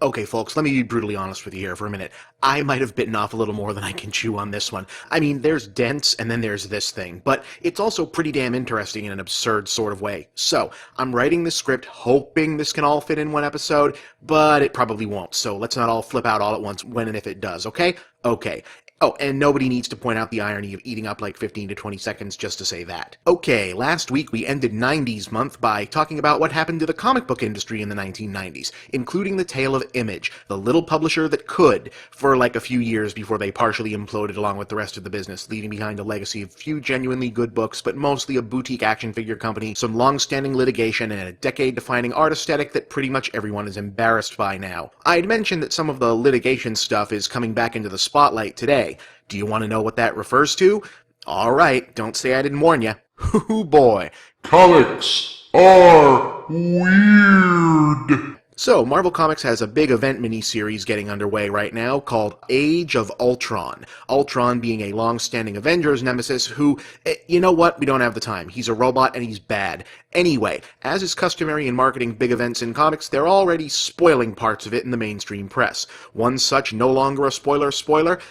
Okay, folks, let me be brutally honest with you here for a minute. I might have bitten off a little more than I can chew on this one. I mean, there's dents, and then there's this thing, but it's also pretty damn interesting in an absurd sort of way. So, I'm writing this script hoping this can all fit in one episode, but it probably won't, so let's not all flip out all at once when and if it does, okay? Okay. Oh, and nobody needs to point out the irony of eating up like 15 to 20 seconds just to say that. Okay, last week we ended 90s month by talking about what happened to the comic book industry in the 1990s, including the tale of Image, the little publisher that could, for like a few years before they partially imploded along with the rest of the business, leaving behind a legacy of few genuinely good books, but mostly a boutique action figure company, some long-standing litigation, and a decade-defining art aesthetic that pretty much everyone is embarrassed by now. I'd mentioned that some of the litigation stuff is coming back into the spotlight today. Do you want to know what that refers to? Alright, don't say I didn't warn you. Hoo boy. Comics are weird. So, Marvel Comics has a big event miniseries getting underway right now called Age of Ultron. Ultron being a long-standing Avengers nemesis who, you know what, we don't have the time. He's a robot and he's bad. Anyway, as is customary in marketing big events in comics, they're already spoiling parts of it in the mainstream press. One such, no longer a spoiler,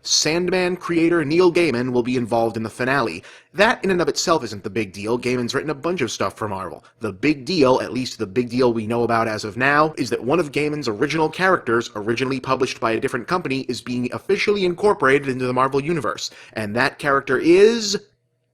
Sandman creator Neil Gaiman will be involved in the finale. That in and of itself isn't the big deal. Gaiman's written a bunch of stuff for Marvel. The big deal, at least the big deal we know about as of now, is that one of Gaiman's original characters, originally published by a different company, is being officially incorporated into the Marvel Universe. And that character is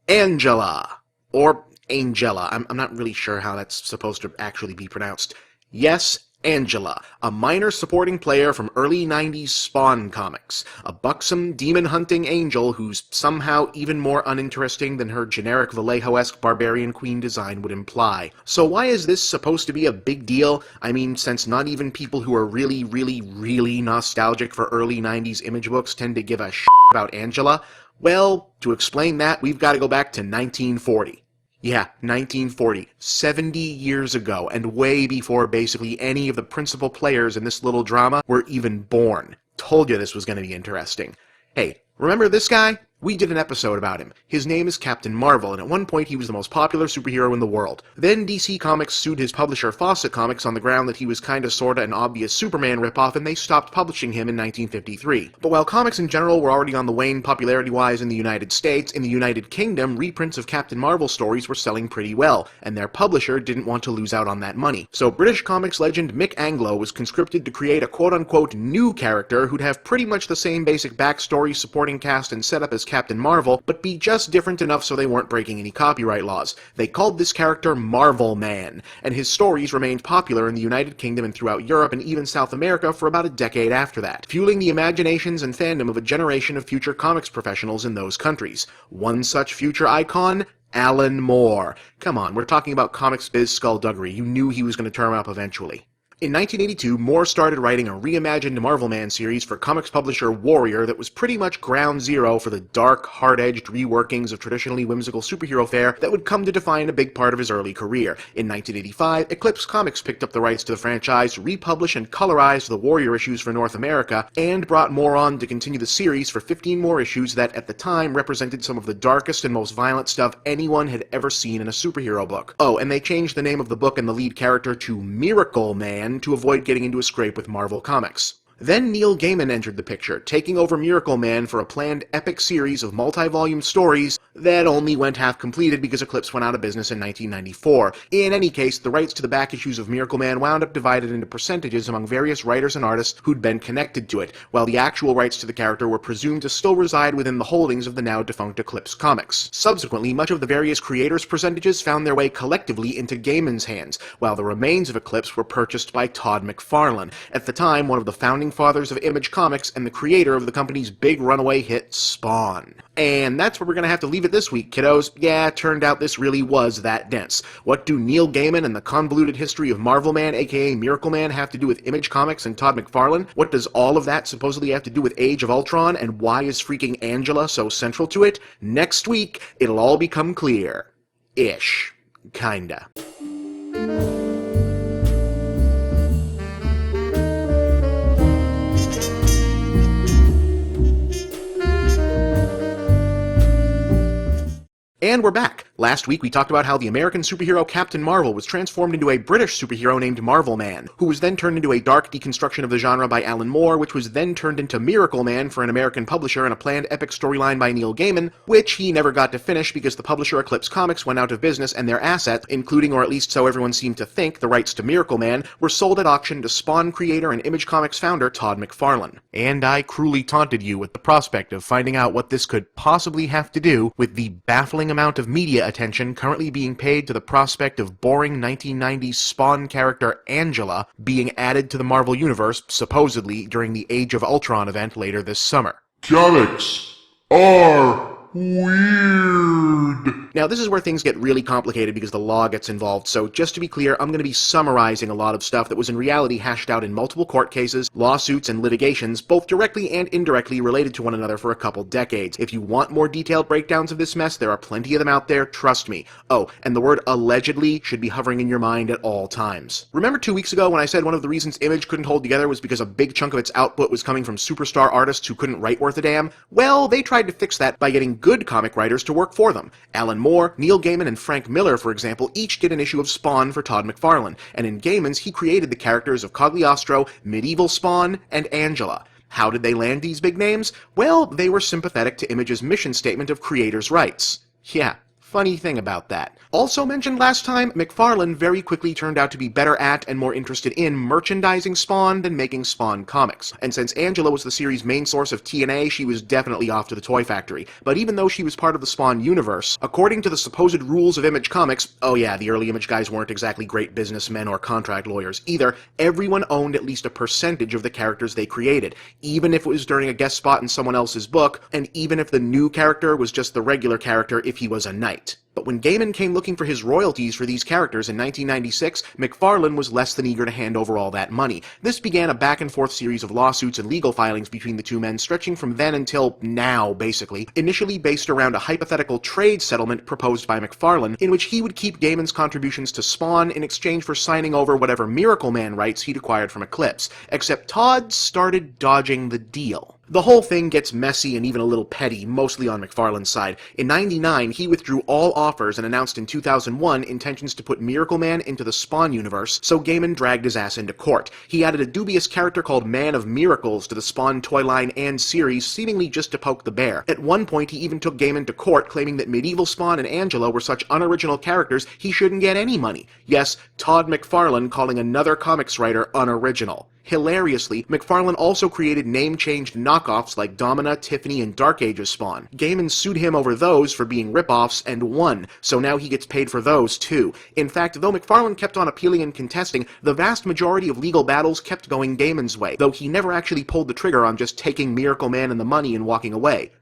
Angela. Or Angela. I'm not really sure how that's supposed to actually be pronounced. Yes, Angela, a minor supporting player from early 90s Spawn comics, a buxom, demon-hunting angel who's somehow even more uninteresting than her generic Vallejo-esque barbarian queen design would imply. So why is this supposed to be a big deal? I mean, since not even people who are really nostalgic for early 90s Image books tend to give a shit about Angela? Well, to explain that, we've got to go back to 1940. Yeah, 1940, 70 years ago, and way before basically any of the principal players in this little drama were even born. Told you this was going to be interesting. Hey, remember this guy? We did an episode about him. His name is Captain Marvel, and at one point he was the most popular superhero in the world. Then DC Comics sued his publisher Fawcett Comics on the ground that he was kinda sorta an obvious Superman ripoff, and they stopped publishing him in 1953. But while comics in general were already on the wane popularity-wise in the United States, in the United Kingdom, reprints of Captain Marvel stories were selling pretty well, and their publisher didn't want to lose out on that money. So British comics legend Mick Anglo was conscripted to create a quote-unquote new character who'd have pretty much the same basic backstory, supporting cast, and setup as Captain Marvel, but be just different enough so they weren't breaking any copyright laws. They called this character Marvelman, and his stories remained popular in the United Kingdom and throughout Europe and even South America for about a decade after that, fueling the imaginations and fandom of a generation of future comics professionals in those countries. One such future icon? Alan Moore. Come on, we're talking about comics biz skullduggery. You knew he was going to turn up eventually. In 1982, Moore started writing a reimagined Marvelman series for comics publisher Warrior that was pretty much ground zero for the dark, hard-edged reworkings of traditionally whimsical superhero fare that would come to define a big part of his early career. In 1985, Eclipse Comics picked up the rights to the franchise, republished and colorized the Warrior issues for North America, and brought Moore on to continue the series for 15 more issues that, at the time, represented some of the darkest and most violent stuff anyone had ever seen in a superhero book. Oh, and they changed the name of the book and the lead character to Miracleman to avoid getting into a scrape with Marvel Comics. Then Neil Gaiman entered the picture, taking over Miracleman for a planned epic series of multi-volume stories that only went half completed because Eclipse went out of business in 1994. In any case, the rights to the back issues of Miracleman wound up divided into percentages among various writers and artists who'd been connected to it, while the actual rights to the character were presumed to still reside within the holdings of the now defunct Eclipse Comics. Subsequently, much of the various creators' percentages found their way collectively into Gaiman's hands, while the remains of Eclipse were purchased by Todd McFarlane, at the time one of the founding fathers of Image Comics and the creator of the company's big runaway hit Spawn. And that's where we're gonna have to leave it this week, kiddos. Yeah, turned out this really was that dense. What do Neil Gaiman and the convoluted history of Marvelman, aka Miracleman, have to do with Image Comics and Todd McFarlane? What does all of that supposedly have to do with Age of Ultron, and why is freaking Angela so central to it? Next week, it'll all become clear. Ish. Kinda. And we're back. Last week we talked about how the American superhero Captain Marvel was transformed into a British superhero named Marvelman, who was then turned into a dark deconstruction of the genre by Alan Moore, which was then turned into Miracleman for an American publisher and a planned epic storyline by Neil Gaiman, which he never got to finish because the publisher Eclipse Comics went out of business and their assets, including, or at least so everyone seemed to think, the rights to Miracleman, were sold at auction to Spawn creator and Image Comics founder Todd McFarlane. And I cruelly taunted you with the prospect of finding out what this could possibly have to do with the baffling amount of media attention currently being paid to the prospect of boring 1990s Spawn character Angela being added to the Marvel Universe, supposedly during the Age of Ultron event later this summer. Comics are weird. Now, this is where things get really complicated because the law gets involved, so just to be clear, I'm going to be summarizing a lot of stuff that was in reality hashed out in multiple court cases, lawsuits, and litigations, both directly and indirectly related to one another for a couple decades. If you want more detailed breakdowns of this mess, there are plenty of them out there, trust me. Oh, and the word allegedly should be hovering in your mind at all times. Remember 2 weeks ago when I said one of the reasons Image couldn't hold together was because a big chunk of its output was coming from superstar artists who couldn't write worth a damn? Well, they tried to fix that by getting good comic writers to work for them. Alan Moore, Neil Gaiman, and Frank Miller, for example, each did an issue of Spawn for Todd McFarlane, and in Gaiman's he created the characters of Cagliostro, Medieval Spawn, and Angela. How did they land these big names? Well, they were sympathetic to Image's mission statement of creators' rights. Yeah. Funny thing about that. Also mentioned last time, McFarlane very quickly turned out to be better at and more interested in merchandising Spawn than making Spawn comics. And since Angela was the series' main source of TNA, she was definitely off to the toy factory. But even though she was part of the Spawn universe, according to the supposed rules of Image Comics, oh yeah, the early Image guys weren't exactly great businessmen or contract lawyers either, everyone owned at least a percentage of the characters they created, even if it was during a guest spot in someone else's book, and even if the new character was just the regular character if he was a knight. But when Gaiman came looking for his royalties for these characters in 1996, McFarlane was less than eager to hand over all that money. This began a back-and-forth series of lawsuits and legal filings between the two men, stretching from then until now, basically, initially based around a hypothetical trade settlement proposed by McFarlane, in which he would keep Gaiman's contributions to Spawn in exchange for signing over whatever Miracleman rights he'd acquired from Eclipse. Except Todd started dodging the deal. The whole thing gets messy and even a little petty, mostly on McFarlane's side. In '99, he withdrew all offers and announced in 2001 intentions to put Miracleman into the Spawn universe, so Gaiman dragged his ass into court. He added a dubious character called Man of Miracles to the Spawn toy line and series, seemingly just to poke the bear. At one point, he even took Gaiman to court, claiming that Medieval Spawn and Angela were such unoriginal characters he shouldn't get any money. Yes, Todd McFarlane calling another comics writer unoriginal. Hilariously, McFarlane also created name-changed knockoffs like Domina, Tiffany, and Dark Ages Spawn. Gaiman sued him over those for being rip-offs and won, so now he gets paid for those too. In fact, though McFarlane kept on appealing and contesting, the vast majority of legal battles kept going Gaiman's way, though he never actually pulled the trigger on just taking Miracleman and the money and walking away.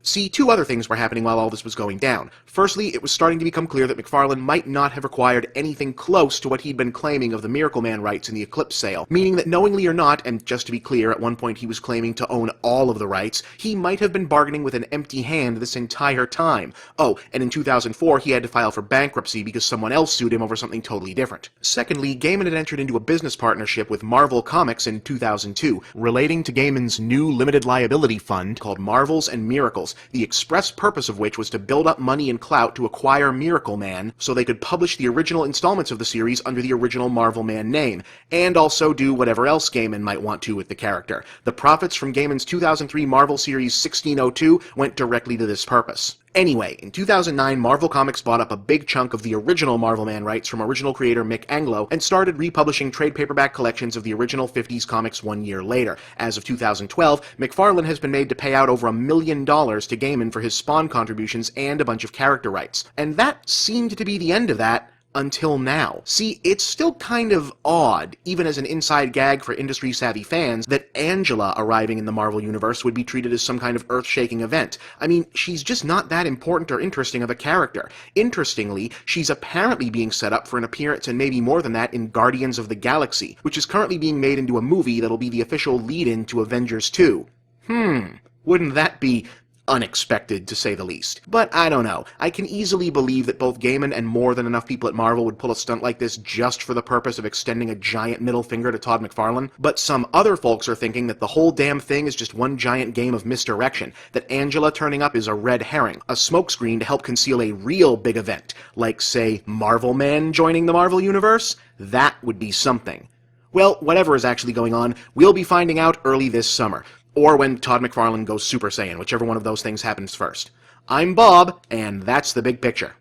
See, two other things were happening while all this was going down. Firstly, it was starting to become clear that McFarlane might not have acquired anything close to what he'd been claiming of the Miracleman rights in the Eclipse sale, meaning that knowingly or not, and just to be clear, at one point he was claiming to own all of the rights, he might have been bargaining with an empty hand this entire time. Oh, and in 2004 he had to file for bankruptcy because someone else sued him over something totally different. Secondly, Gaiman had entered into a business partnership with Marvel Comics in 2002, relating to Gaiman's new limited liability fund called Marvels and Miracles, the express purpose of which was to build up money and clout to acquire Miracleman so they could publish the original installments of the series under the original Marvelman name, and also do whatever else Gaiman might want to with the character. The profits from Gaiman's 2003 Marvel series 1602 went directly to this purpose. Anyway, in 2009, Marvel Comics bought up a big chunk of the original Marvelman rights from original creator Mick Anglo and started republishing trade paperback collections of the original 50s comics 1 year later. As of 2012, McFarlane has been made to pay out over $1 million to Gaiman for his Spawn contributions and a bunch of character rights. And that seemed to be the end of that. Until now. See, it's still kind of odd, even as an inside gag for industry-savvy fans, that Angela arriving in the Marvel Universe would be treated as some kind of earth-shaking event. I mean, she's just not that important or interesting of a character. Interestingly, she's apparently being set up for an appearance and maybe more than that in Guardians of the Galaxy, which is currently being made into a movie that'll be the official lead-in to Avengers 2. Wouldn't that be unexpected, to say the least. But I don't know. I can easily believe that both Gaiman and more than enough people at Marvel would pull a stunt like this just for the purpose of extending a giant middle finger to Todd McFarlane. But some other folks are thinking that the whole damn thing is just one giant game of misdirection, that Angela turning up is a red herring, a smokescreen to help conceal a real big event, like, say, Marvelman joining the Marvel Universe. That would be something. Well, whatever is actually going on, we'll be finding out early this summer. Or when Todd McFarlane goes Super Saiyan, whichever one of those things happens first. I'm Bob, and that's the big picture.